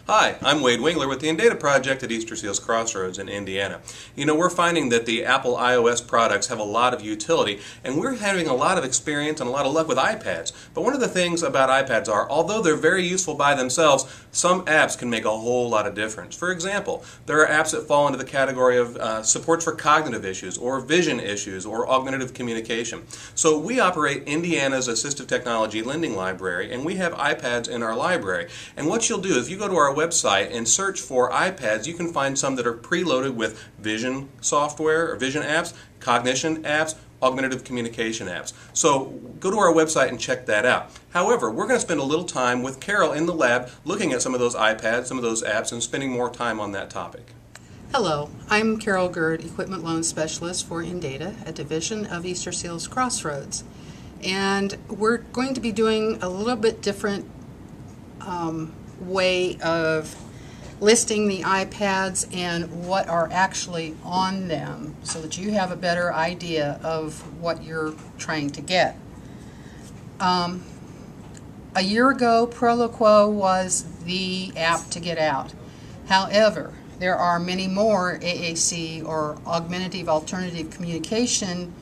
Hi, I'm Wade Wingler with the InData Project at Easter Seals Crossroads in Indiana. You know, we're finding that the Apple iOS products have a lot of utility, and we're having a lot of experience and a lot of luck with iPads. But one of the things about iPads are, although they're very useful by themselves, some apps can make a whole lot of difference. For example, there are apps that fall into the category of supports for cognitive issues, or vision issues, or augmentative communication. So we operate Indiana's Assistive Technology Lending Library, and we have iPads in our library. And what you'll do, if you go to our website and search for iPads, you can find some that are preloaded with vision software or vision apps, cognition apps, augmentative communication apps. So go to our website and check that out. However, we're going to spend a little time with Carol in the lab looking at some of those iPads, some of those apps, and spending more time on that topic. Hello, I'm Carol Gerd, Equipment Loan Specialist for InData, a division of Easter Seals Crossroads. And we're going to be doing a little bit different way of listing the iPads and what are actually on them so that you have a better idea of what you're trying to get. A year ago, Proloquo was the app to get out. However, there are many more AAC or augmentative alternative communication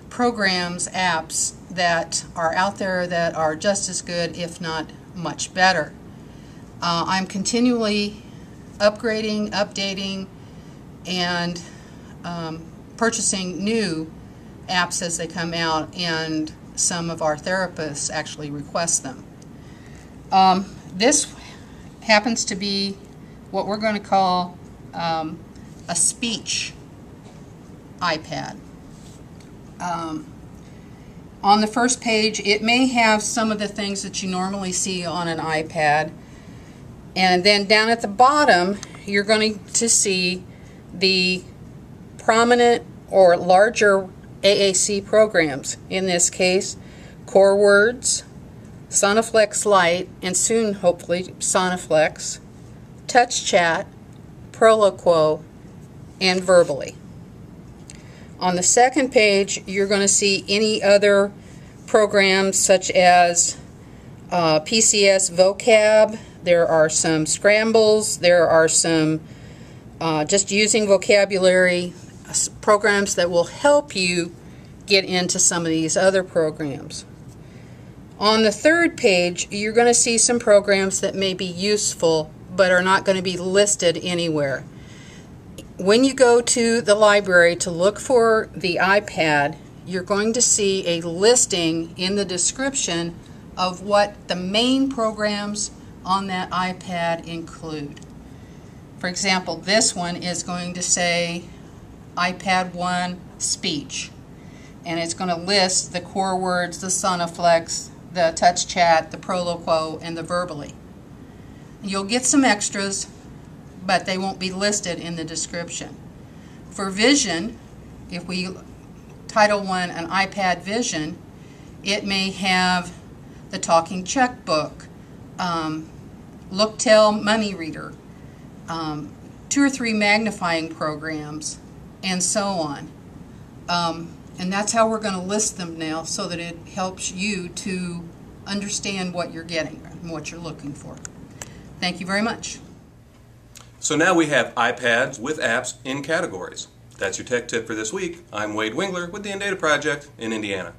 programs, apps that are out there that are just as good, if not much better. I'm continually upgrading, updating, and purchasing new apps as they come out, and some of our therapists actually request them. This happens to be what we're going to call a speech iPad. On the first page, it may have some of the things that you normally see on an iPad. And then down at the bottom, you're going to see the prominent or larger AAC programs. In this case, Core Words, Sonaflex Lite, and soon, hopefully, Sonaflex, Touch Chat, Proloquo, and Verbally. On the second page, you're going to see any other programs such as PCS Vocab. There are some scrambles, there are some just using vocabulary programs that will help you get into some of these other programs. On the third page, you're going to see some programs that may be useful but are not going to be listed anywhere. When you go to the library to look for the iPad, you're going to see a listing in the description of what the main programs on that iPad include. For example, this one is going to say iPad 1 Speech, and it's going to list the Core Words, the Sonaflex, the Touch Chat, the Proloquo, and the Verbally. You'll get some extras, but they won't be listed in the description. For Vision, if we title one an iPad Vision, it may have the Talking Checkbook, Looktel Money Reader, 2 or 3 magnifying programs, and so on. And that's how we're going to list them now, so that it helps you to understand what you're getting and what you're looking for. Thank you very much. So now we have iPads with apps in categories. That's your tech tip for this week. I'm Wade Wingler with the InData Project in Indiana.